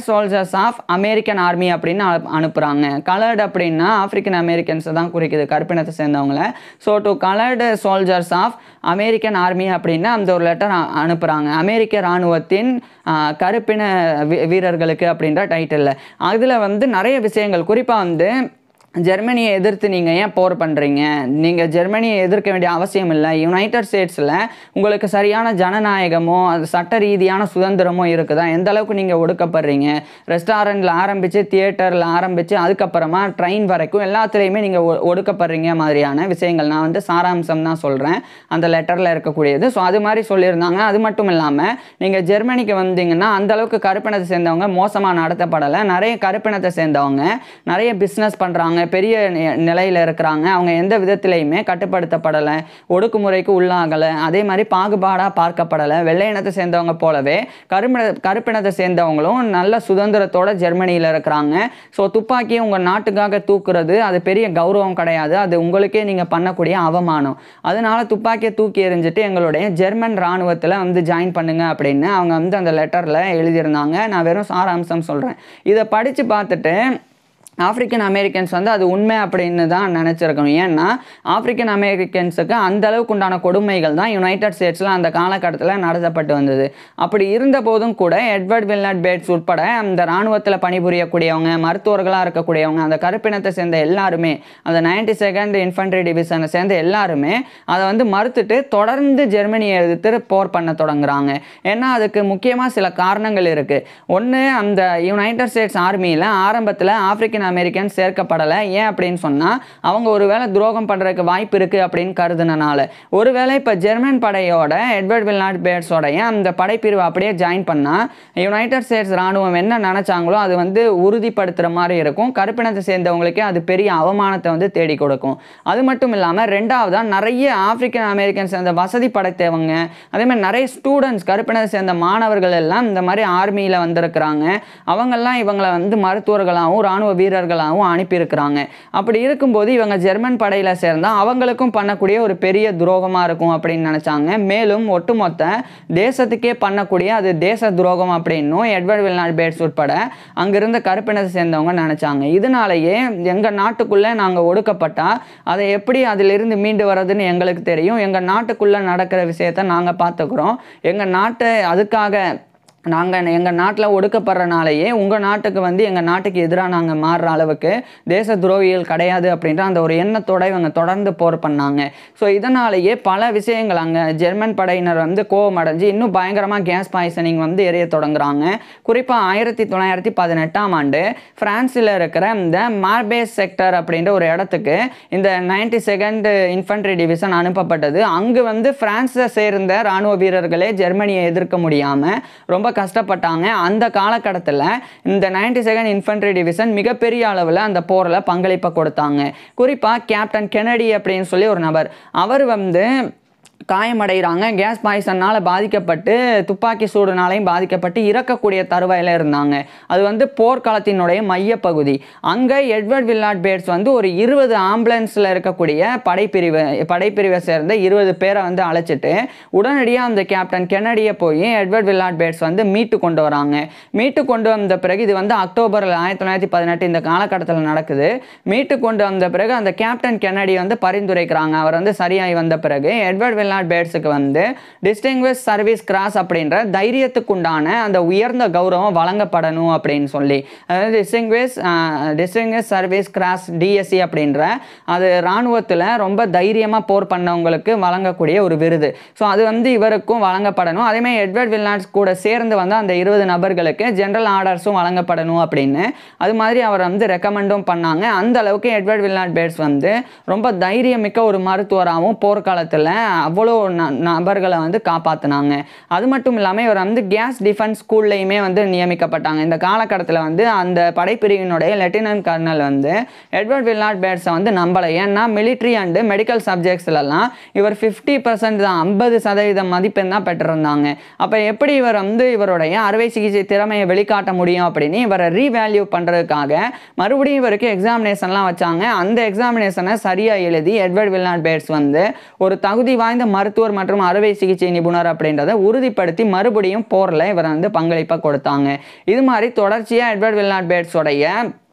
soldiers of American army அப்படின்னு அனுப்புகிறாங்க. கலர்டு அப்படின்னா ஆப்பிரிக்கன் அமெரிக்கன்ஸை தான் குறிக்குது, கருப்பினத்தை சேர்ந்தவங்கள. So to coloured soldiers of American army அப்படின்னா அந்த ஒரு லெட்டர் அனுப்புகிறாங்க, அமெரிக்க இராணுவத்தின் கருப்பின வீரர்களுக்கு அப்படின்ற டைட்டிலில். அதில் வந்து நிறைய விஷயங்கள், குறிப்பாக வந்து ஜெர்மனியை எதிர்த்து நீங்கள் ஏன் போர் பண்ணுறீங்க, நீங்கள் ஜெர்மனியை எதிர்க்க வேண்டிய அவசியம் இல்லை, யுனைடெட் ஸ்டேட்ஸில் உங்களுக்கு சரியான ஜனநாயகமோ அது சட்ட ரீதியான சுதந்திரமோ இருக்குதா, எந்த அளவுக்கு நீங்கள் ஒடுக்கப்படுறீங்க, ரெஸ்டாரண்ட்டில் ஆரம்பித்து தியேட்டரில் ஆரம்பித்து அதுக்கப்புறமா ட்ரெயின் வரைக்கும் எல்லாத்துலேயுமே நீங்கள் ஒடுக்கப்படுறீங்க மாதிரியான விஷயங்கள் நான் வந்து சாராம்சம் தான் சொல்கிறேன் அந்த லெட்டரில் இருக்கக்கூடியது. ஸோ அது மாதிரி சொல்லியிருந்தாங்க. அது மட்டும் இல்லாமல் நீங்கள் ஜெர்மனிக்கு வந்தீங்கன்னா அந்தளவுக்கு கருப்பினத்தை சேர்ந்தவங்க மோசமாக நடத்தப்படலை, நிறைய கருப்பினத்தை சேர்ந்தவங்க நிறைய பிஸ்னஸ் பண்ணுறாங்க, பெரிய நிலையில் இருக்கிறாங்க, அவங்க எந்த விதத்திலையுமே கட்டுப்படுத்தப்படலை, ஒடுக்குமுறைக்கு உள்ளாகலை, அதே மாதிரி பாகுபாடாக பார்க்கப்படலை. வெள்ளை இனத்தை சேர்ந்தவங்க போலவே கருப்பினத்தை சேர்ந்தவங்களும் நல்ல சுதந்திரத்தோட ஜெர்மனியில் இருக்கிறாங்க. ஸோ துப்பாக்கியை உங்கள் நாட்டுக்காக தூக்குறது அது பெரிய கௌரவம் கிடையாது, அது உங்களுக்கே நீங்கள் பண்ணக்கூடிய அவமானம். அதனால துப்பாக்கியை தூக்கி எறிஞ்சிட்டு எங்களுடைய ஜெர்மன் இராணுவத்தில் வந்து ஜாயின் பண்ணுங்க அப்படின்னு அவங்க வந்து அந்த லெட்டரில் எழுதியிருந்தாங்க. நான் வெறும் சாராம்சம் சொல்கிறேன். இதை படித்து பார்த்துட்டு ஆப்பிரிக்கன் அமெரிக்கன்ஸ் வந்து அது உண்மை அப்படின்னு தான் நினச்சிருக்கணும். ஏன்னா ஆப்பிரிக்கன் அமெரிக்கன்ஸுக்கு அந்த அளவுக்கு உண்டான கொடுமைகள் தான் யுனைடெட் ஸ்டேட்ஸில் அந்த காலகட்டத்தில் நடத்தப்பட்டு வந்தது. அப்படி இருந்த போதும் கூட எட்வர்ட் வில்நாட் பேட்ஸ் உட்பட அந்த இராணுவத்தில் பணிபுரியக்கூடியவங்க, மருத்துவர்களாக இருக்கக்கூடியவங்க, அந்த கருப்பினத்தை சேர்ந்த எல்லாருமே, அந்த 92nd இன்ஃபன்ட்ரி டிவிஷனை சேர்ந்த எல்லாருமே அதை வந்து மறுத்துட்டு தொடர்ந்து ஜெர்மனியை எதிர்த்து போர் பண்ண தொடங்குறாங்க. ஏன்னா அதுக்கு முக்கியமாக சில காரணங்கள் இருக்குது. ஒன்று, அந்த யுனைடெட் ஸ்டேட்ஸ் ஆர்மியில் ஆரம்பத்தில் ஆப்பிரிக்கன் அமெரிக்கன் சேர்க்கப்படலை. ஏன் அப்படின்னு சொன்னால் அவங்க ஒருவேளை துரோகம் பண்ணுறதுக்கு வாய்ப்பு இருக்குது அப்படின்னு கருதுனால. ஒருவேளை இப்போ ஜெர்மன் படையோட எட்வர்ட் வில்நாட் பேட்ஸோடைய அந்த படைப்பிரிவு அப்படியே ஜாயின் பண்ணால் யுனைடெட் ஸ்டேட்ஸ் இராணுவம் என்ன நினச்சாங்களோ அது வந்து உறுதிப்படுத்துகிற மாதிரி இருக்கும். கருப்பினத்தை சேர்ந்தவங்களுக்கே அது பெரிய அவமானத்தை வந்து தேடி கொடுக்கும். அது மட்டும் இல்லாமல் ரெண்டாவதாக நிறைய ஆப்பிரிக்கன் அமெரிக்கன் சேர்ந்த வசதி படைத்தவங்க, அதே மாதிரி நிறைய ஸ்டூடெண்ட்ஸ் கருப்பினத்தை சேர்ந்த மாணவர்கள் எல்லாம் இந்த மாதிரி ஆர்மியில் வந்திருக்கிறாங்க. அவங்கெல்லாம் இவங்களை வந்து மருத்துவர்களாகவும் இராணுவ வீரர்களாகவும் அனுப்பியிருக்கிறாங்க. அப்படி இருக்கும்போது இவங்க ஜெர்மன் படையில் சேர்ந்தால் அவங்களுக்கும் பண்ணக்கூடிய ஒரு பெரிய துரோகமாக இருக்கும் அப்படின்னு நினச்சாங்க. மேலும் ஒட்டுமொத்த தேசத்துக்கே பண்ணக்கூடிய அது தேச துரோகம் அப்படின்னும் எட்வர்ட் வில்நாட் பேட்ஸ் உட்பட அங்கிருந்த கருப்பினத்தை சேர்ந்தவங்க நினச்சாங்க. இதனாலேயே எங்கள் நாட்டுக்குள்ளே நாங்கள் ஒடுக்கப்பட்டால் அதை எப்படி அதிலிருந்து மீண்டு வர்றதுன்னு எங்களுக்கு தெரியும், எங்கள் நாட்டுக்குள்ளே நடக்கிற விஷயத்தை நாங்கள் பார்த்துக்கிறோம், எங்கள் நாட்டை அதுக்காக நாங்கள் எங்கள் நாட்டில் ஒடுக்கப்படுறனாலேயே உங்கள் நாட்டுக்கு வந்து எங்கள் நாட்டுக்கு எதிராக நாங்கள் மாறுற அளவுக்கு தேச துரோகிகள் கிடையாது அப்படின்ற அந்த ஒரு எண்ணத்தோடு இவங்க தொடர்ந்து போர் பண்ணாங்க. ஸோ இதனாலேயே பல விஷயங்கள் அங்கே ஜெர்மன் படையினர் வந்து கோபம் அடைஞ்சு இன்னும் பயங்கரமாக கேஸ் பாய்சனிங் வந்து எரிய தொடங்குறாங்க. குறிப்பாக 1918ஆம் ஆண்டு பிரான்ஸில் இருக்கிற இந்த மார்பேஸ் செக்டர் அப்படின்ற ஒரு இடத்துக்கு இந்த 92nd இன்ஃபன்ட்ரி டிவிஷன் அனுப்பப்பட்டது. அங்கு வந்து பிரான்ஸை சேர்ந்த இராணுவ வீரர்களே ஜெர்மனியை எதிர்க்க முடியாமல் ரொம்ப கஷ்டப்பட்டாங்க. அந்த காலகட்டத்தில் இந்த 92nd இன்ஃபன்ட்ரி டிவிஷன் மிகப்பெரிய அளவில் அந்த போரில் பங்களிப்பை கொடுத்தாங்க. குறிப்பாக கேப்டன் கென்னடி அப்படின்னு சொல்லி ஒரு நபர், அவர் வந்து காயமடைகிறாங்க, கேஸ் பாய்சனால் பாதிக்கப்பட்டு துப்பாக்கி சூடுனாலையும் பாதிக்கப்பட்டு இறக்கக்கூடிய தருவாயில் இருந்தாங்க. அது வந்து போர்க்களத்தினுடைய மையப்பகுதி. அங்கே எட்வர்ட் வில்நாட் பேட்ஸ் வந்து ஒரு 20 ஆம்புலன்ஸில் இருக்கக்கூடிய படைப்பிரிவை சேர்ந்த 20 பேரை வந்து அழைச்சிட்டு உடனடியாக அந்த கேப்டன் கென்னடியை போய் எட்வர்ட் வில்நாட் பேட்ஸ் வந்து மீட்டு கொண்டு வராங்க. மீட்டு கொண்டு வந்த பிறகு இது வந்து அக்டோபர் 1918 இந்த காலகட்டத்தில் நடக்குது. மீட்டு கொண்டு வந்த பிறகு அந்த கேப்டன் கென்னடி வந்து பரிந்துரைக்கிறாங்க. அவர் வந்து சரியாகி வந்த பிறகு எட்வர்ட் வில்நாட் பேட்ஸுக்கு வந்து டிஸ்டிங்விஷ் சர்வீஸ் கிராஸ் அப்படின்ற தைரியத்துக்குண்டான அந்த உயர்ந்த கௌரவம் வழங்கப்படணும் அப்படின்னு சொல்லி, அதாவது டிஸ்டிங்விஷ் சர்வீஸ் கிராஸ் டிஎஸ்சி அப்படின்ற அது இராணுவத்தில் ரொம்ப தைரியமாக போர் பண்ணவங்களுக்கு வழங்கக்கூடிய ஒரு விருது. ஸோ அது வந்து இவருக்கும் வழங்கப்படணும். அதேமாதிரி எட்வர்ட் வில்நாட் கூட சேர்ந்து வந்து அந்த 20 நபர்களுக்கு ஜெனரல் ஆர்டர்ஸும் வழங்கப்படணும் அப்படின்னு அது மாதிரி அவர் வந்து ரெக்கமெண்டும் பண்ணாங்க. அந்த அளவுக்கு எட்வர்ட் வில்நாட் பேட்ஸ் வந்து ரொம்ப தைரியமிக்க ஒரு மருத்துவராகவும் போர்க்காலத்தில் அவ்வளோ நபர்களை வந்து காப்பாற்றினாங்க. அது மட்டும் இல்லாமல் இவர் வந்து கேஸ் டிஃபென்ஸ் ஸ்கூல்லையுமே வந்து நியமிக்கப்பட்டாங்க. இந்த காலகட்டத்தில் வந்து அந்த படைப்பிரிவினுடைய லெப்டினன்ட் கர்னல் வந்து எட்வர்ட் வில்லார்ட் பேட்ஸை வந்து நம்பலை. ஏன்னா மிலிட்ரி அண்டு மெடிக்கல் சப்ஜெக்ட்ஸ்லாம் இவர் 50% தான், 50% மதிப்பெண் தான் பெற்றிருந்தாங்க. அப்போ எப்படி இவர் வந்து இவருடைய அறுவை சிகிச்சை திறமையை வெளிக்காட்ட முடியும் அப்படின்னு இவரை ரீவேல்யூ பண்ணுறதுக்காக மறுபடியும் இவருக்கு எக்ஸாமினேஷன்லாம் வச்சாங்க. அந்த எக்ஸாமினேஷனை சரியாக எழுதி எட்வர்ட் வில்லார்ட் பேட்ஸ் வந்து ஒரு தகுதி வாய்ந்த மருத்துவர் மற்றும் அறுவை சிகிச்சை நிபுணர் அப்படின்றத உறுதிப்படுத்தி மறுபடியும் போரில் இவரை வந்து பங்களிப்பாக கொடுத்தாங்க. இது மாதிரி தொடர்ச்சியாக எட்வர்ட் வில்லார்ட் பேட்ஸோடைய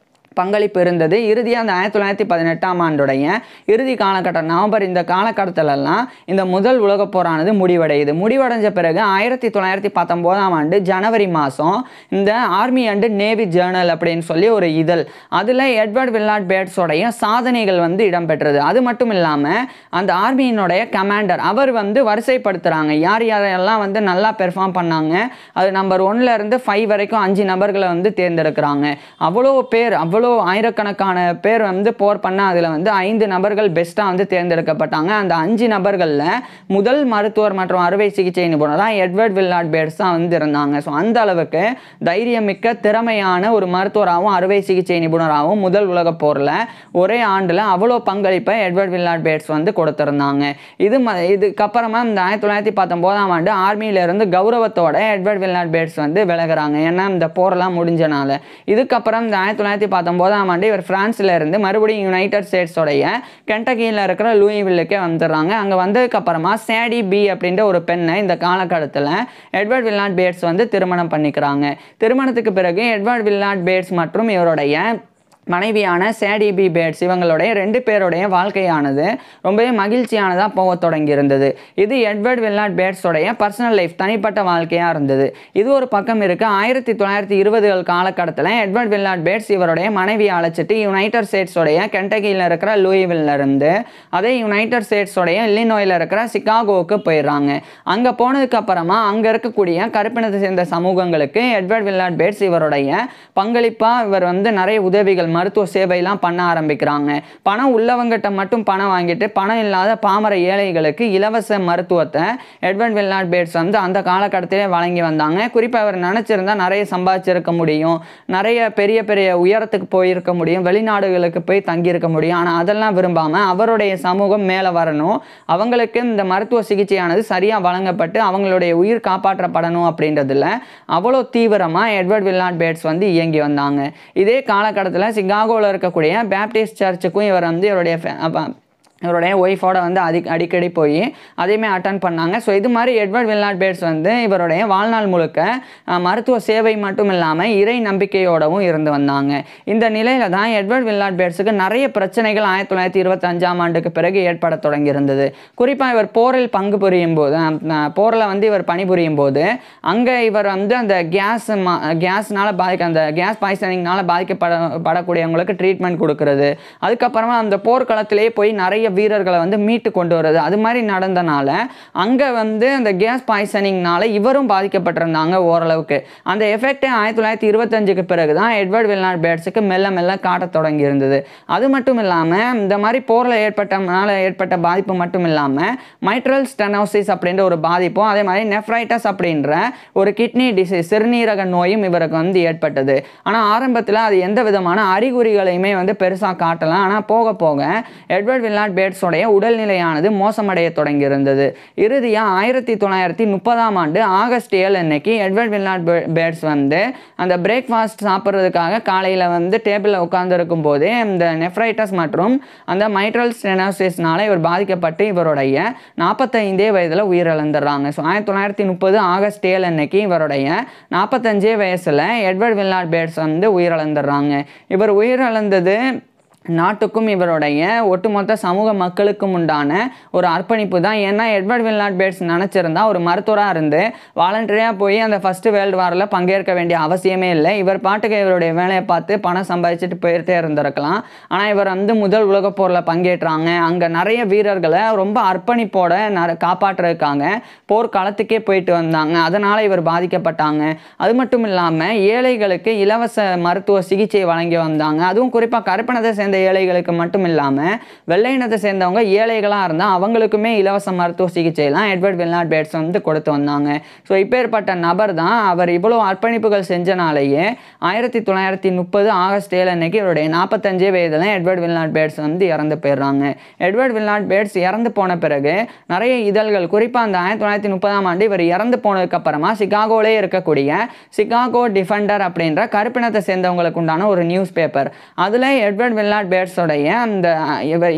பங்களிப்பு இருந்தது. இறுதியாக அந்த 1918ஆம் ஆண்டுடைய இறுதி காலகட்டம் நவம்பர் இந்த காலகட்டத்திலெல்லாம் இந்த முதல் உலகப் போரானது முடிவடையுது. முடிவடைஞ்ச பிறகு 1919ஆம் ஆண்டு ஜனவரி மாதம் இந்த ஆர்மி அண்டு நேவி ஜேர்னல் அப்படின்னு சொல்லி ஒரு இதழ், அதில் எட்வர்ட் வில்லார்ட் பேட்ஸோடைய சாதனைகள் வந்து இடம்பெற்றது. அது மட்டும் இல்லாமல் அந்த ஆர்மியினுடைய கமாண்டர் அவர் வந்து வரிசைப்படுத்துகிறாங்க, யார் யாரெல்லாம் வந்து நல்லா பெர்ஃபார்ம் பண்ணாங்க. அது நம்பர் 1லேருந்து 5 வரைக்கும் 5 நபர்களை வந்து தேர்ந்தெடுக்கிறாங்க. அவ்வளோ பேர், அவ்வளோ ஆயிரக்கணக்கான பேர் வந்து போர் பண்ண அதில் வந்து 5 நபர்கள் பெஸ்ட்டாக வந்து தேர்ந்தெடுக்கப்பட்டாங்க. அந்த 5 நபர்களில் முதல் மருத்துவர் மற்றும் அறுவை சிகிச்சை நிபுணராக எட்வர்ட் வில்லார்ட் பேட்ஸ் தான் வந்து இருந்தாங்க. ஸோ அந்த அளவுக்கு தைரியமிக்க திறமையான ஒரு மருத்துவராகவும் அறுவை சிகிச்சை நிபுணராகவும் முதல் உலக போரில் ஒரே ஆண்டில் அவ்வளோ பங்களிப்பை எட்வர்ட் வில்லார்ட் பேட்ஸ் வந்து கொடுத்துருந்தாங்க. இதுக்கப்புறமா இந்த 1919ஆம் ஆண்டு ஆர்மியிலிருந்து கௌரவத்தோட எட்வர்ட் வில்லார்ட் பேட்ஸ் வந்து விலகுறாங்க. ஏன்னா இந்த போரெல்லாம் முடிஞ்சனால. இதுக்கப்புறம் இந்த 1919ஆம் ஆண்டு இவர் பிரான்ஸ்ல இருந்து மறுபடியும் யுனைடெட் ஸ்டேட்ஸோடைய கென்டக்கியில் இருக்கிற லூயிவில்லுக்கே வந்துடுறாங்க. அங்கே வந்ததுக்கப்புறமா சேடி பி அப்படின்ற ஒரு பெண்ணை இந்த காலகட்டத்தில் எட்வர்ட் வில்லார்ட் பேட்ஸ் வந்து திருமணம் பண்ணிக்கிறாங்க. திருமணத்துக்கு பிறகு எட்வர்ட் வில்லார்ட் பேட்ஸ் மற்றும் இவருடைய மனைவியான சேடி பி பேட்ஸ் இவங்களுடைய 2 பேருடைய வாழ்க்கையானது ரொம்பவே மகிழ்ச்சியானதாக போக தொடங்கி இருந்தது. இது எட்வர்ட் வில்லார்ட் பேட்ஸோடைய பர்சனல் லைஃப், தனிப்பட்ட வாழ்க்கையாக இருந்தது. இது ஒரு பக்கம் இருக்கு. 1920கள் காலகட்டத்தில் எட்வர்ட் வில்லார்ட் பேட்ஸ் இவருடைய மனைவியை அழைச்சிட்டு யுனைடெட் ஸ்டேட்ஸோடைய கென்டக்கியில் இருக்கிற லூயிவில்ல இருந்து அதே யுனைடெட் ஸ்டேட்ஸோடைய இல்லினாய்ல இருக்கிற சிகாகோவுக்கு போயிடுறாங்க. அங்கே போனதுக்கு அப்புறமா அங்கே இருக்கக்கூடிய கருப்பினத்தை சேர்ந்த சமூகங்களுக்கு எட்வர்ட் வில்லார்ட் பேட்ஸ் இவருடைய பங்களிப்பாக இவர் வந்து நிறைய உதவிகள் மருத்துவ சேவையெல்லாம் பண்ண ஆரம்பிக்கிறாங்க. பணம் உள்ளவங்கிட்ட மட்டும் பணம் வாங்கிட்டு பணம் இல்லாத பாமர ஏழைகளுக்கு இலவச மருத்துவத்தை எட்வர்ட் வில்லார்ட் பேட்ஸ் வந்து அந்த காலகட்டத்திலே வழங்கி வந்தாங்க. குறிப்பாக அவர் நினச்சிருந்தா நிறைய சம்பாதிச்சிருக்க முடியும், நிறைய பெரிய பெரிய உயரத்துக்கு போயிருக்க முடியும், வெளிநாடுகளுக்கு போய் தங்கியிருக்க முடியும். ஆனால் அதெல்லாம் விரும்பாமல் அவருடைய சமூகம் மேலே வரணும், அவங்களுக்கு இந்த மருத்துவ சிகிச்சையானது சரியாக வழங்கப்பட்டு அவங்களுடைய உயிர் காப்பாற்றப்படணும் அப்படின்றதுல அவ்வளோ தீவிரமாக எட்வர்ட் வில்லார்ட் பேட்ஸ் வந்து இயங்கி வந்தாங்க. இதே காலகட்டத்தில் சிகாகோவில் இருக்கக்கூடிய பேப்டிஸ்ட் சர்ச்சுக்கும் இவர் வந்து இவருடைய ஒய்ஃபோட வந்து அடிக்கடி போய் அதையுமே அட்டன் பண்ணாங்க. ஸோ இது மாதிரி எட்வர்ட் வில்லார்ட் பேட்ஸ் வந்து இவருடைய வாழ்நாள் முழுக்க மருத்துவ சேவை மட்டும் இல்லாமல் இறை நம்பிக்கையோடவும் இருந்து வந்தாங்க. இந்த நிலையில தான் எட்வர்ட் வில்லார்ட் பேட்ஸுக்கு நிறைய பிரச்சனைகள் 1925ஆம் ஆண்டுக்கு பிறகு ஏற்பட தொடங்கியிருந்தது. குறிப்பாக இவர் போரில் பங்கு புரியும் போது, போரில் வந்து இவர் பணிபுரியும் போது அங்கே இவர் வந்து அந்த கேஸ்னால அந்த கேஸ் பாய்சனிங்னால பாதிக்கப்படக்கூடியவங்களுக்கு ட்ரீட்மெண்ட் கொடுக்கறது, அதுக்கப்புறமா அந்த போர்க்களத்திலேயே போய் நிறைய வீரர்களை வந்து மீட்டு கொண்டு வருது, அது மாதிரி நடந்தனால அங்கே வந்து அந்த கேஸ் பாய்சனிங்னால இவரும் பாதிக்கப்பட்டிருந்தாங்க ஓரளவுக்கு. அந்த எஃபெக்டை 1925க்கு பிறகு தான் எட்வர்ட் வில்லார்ட் பேட்ஸுக்கு மெல்ல மெல்ல காட்ட தொடங்கி இருந்தது. அது மட்டும் இல்லாமல் இந்த மாதிரி போரில் ஏற்பட்ட பாதிப்பு மட்டும் இல்லாமல் மைட்ரல் ஸ்டெனோசிஸ் அப்படின்ற ஒரு பாதிப்பும், அதே மாதிரி நெஃப்ரைட்டஸ் அப்படின்ற ஒரு கிட்னி டிசீஸ், சிறுநீரக நோயும் இவருக்கு வந்து ஏற்பட்டது. ஆனால் ஆரம்பத்தில் அது எந்த விதமான அறிகுறிகளையுமே வந்து பெருசாக காட்டலாம். ஆனால் போக போக எட்வர்ட் வில்லார்ட் பேட்ஸோடைய உடல்நிலையானது மோசமடைய தொடங்கி இருந்தது. இறுதியாக 1930ஆம் ஆண்டு ஆகஸ்ட் 7 அன்னைக்கு எட்வர்ட் வில்லார்ட் பேட்ஸ் வந்து அந்த பிரேக்ஃபாஸ்ட் சாப்பிட்றதுக்காக காலையில் வந்து டேபிளில் உட்கார்ந்துருக்கும் போதே இந்த நெஃப்ரைட்டஸ் மற்றும் அந்த மைட்ரல் ஸ்டெனோசிஸ்னால இவர் பாதிக்கப்பட்டு இவருடைய 45 வயதில் உயிரிழந்துடுறாங்க. ஸோ 1930 ஆகஸ்ட் 7 அன்னைக்கு இவருடைய 45 வயசில் எட்வர்ட் வில்லார்ட் பேட்ஸ் வந்து உயிரிழந்துடுறாங்க. இவர் உயிரிழந்தது நாட்டுக்கும் இவருடைய ஒட்டுமொத்த சமூக மக்களுக்கும் உண்டான ஒரு அர்ப்பணிப்பு தான். ஏன்னா எட்வர்ட் வில்லார்ட் பேட்ஸ் நினச்சிருந்தா ஒரு மருத்துவராக இருந்து வாலண்டரியாக போய் அந்த ஃபர்ஸ்ட் வேர்ல்டு வாரில் பங்கேற்க வேண்டிய அவசியமே இல்லை. இவர் பாட்டுக்கு இவருடைய வேலையை பார்த்து பணம் சம்பாதிச்சுட்டு போயிட்டே இருந்திருக்கலாம். ஆனால் இவர் வந்து முதல் உலகப் போரில் பங்கேற்றாங்க. அங்கே நிறைய வீரர்களை ரொம்ப அர்ப்பணிப்போட காப்பாற்றுறதுக்காக போர்க்களத்துக்கே போயிட்டு வந்தாங்க. அதனால் இவர் பாதிக்கப்பட்டாங்க. அது மட்டும் இல்லாமல் ஏழைகளுக்கு இலவச மருத்துவ சிகிச்சை வழங்கி வந்தாங்க. அதுவும் குறிப்பாக கருப்பினத்தை சேர்ந்த ஏழைகளுக்கு மட்டும் இல்லாமல் வெள்ளை இனத்தை சேர்ந்தவங்க ஏழைகளாக இருந்தால் அவங்களுக்குமே இலவச மருத்துவ சிகிச்சைலாம் எட்வர்ட் வில்நாட் பேட்ஸ் வந்து கொடுத்து வந்தாங்க. ஸோ இப்பேற்பட்ட நபர் தான். அவர் இவ்வளோ அர்ப்பணிப்புகள் செஞ்சனாலேயே 1930 ஆகஸ்ட் 7 அன்னைக்கு இவருடைய 45 வயதில் எட்வர்ட் வில்நாட் பேட்ஸ் வந்து இறந்து போயிடுறாங்க. எட்வர்ட் வில்நாட் பேட்ஸ் இறந்து போன பிறகு நிறைய இதழ்கள், குறிப்பாக அந்த 1930ஆம் ஆண்டு இவர் இறந்து போனதுக்கப்புறமா சிகாகோலே இருக்கக்கூடிய சிகாகோ டிஃபெண்டர் அப்படின்ற கருப்பினத்தை சேர்ந்தவங்களுக்கு உண்டான ஒரு நியூஸ் பேப்பர், அதில் எட்வர்ட் வில்நாட் பேட்ஸோடைய அந்த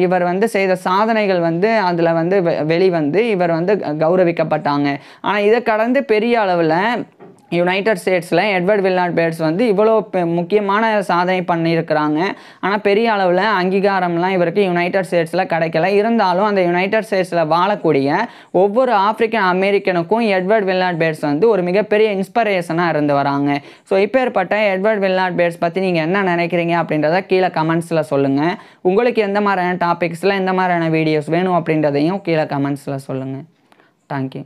இவர் வந்து செய்த சாதனைகள் வந்து அதில் வந்து வெளிவந்து இவர் வந்து கௌரவிக்கப்பட்டாங்க. ஆனால் இதை கடந்து பெரிய அளவில் யுனைடெட் ஸ்டேட்ஸில் எட்வர்ட் வில்நாட் பேட்ஸ் வந்து இவ்வளோ முக்கியமான சாதனை பண்ணியிருக்கிறாங்க. ஆனால் பெரிய அளவில் அங்கீகாரம்லாம் இவருக்கு யுனைடெட் ஸ்டேட்ஸில் கிடைக்கல. இருந்தாலும் அந்த யுனைடெட் ஸ்டேட்ஸில் வாழக்கூடிய ஒவ்வொரு ஆப்பிரிக்கன் அமெரிக்கனுக்கும் எட்வர்ட் வில்நாட் பேட்ஸ் வந்து ஒரு மிகப்பெரிய இன்ஸ்பிரேஷனாக இருந்து வராங்க. ஸோ இப்பேற்பட்ட எட்வர்ட் வில்நாட் பேட்ஸ் பற்றி நீங்கள் என்ன நினைக்கிறீங்க அப்படின்றத கீழே கமெண்ட்ஸில் சொல்லுங்கள். உங்களுக்கு எந்த மாதிரியான டாபிக்ஸில் எந்த மாதிரியான வீடியோஸ் வேணும் அப்படின்றதையும் கீழே கமெண்ட்ஸில் சொல்லுங்கள். தேங்க்யூ.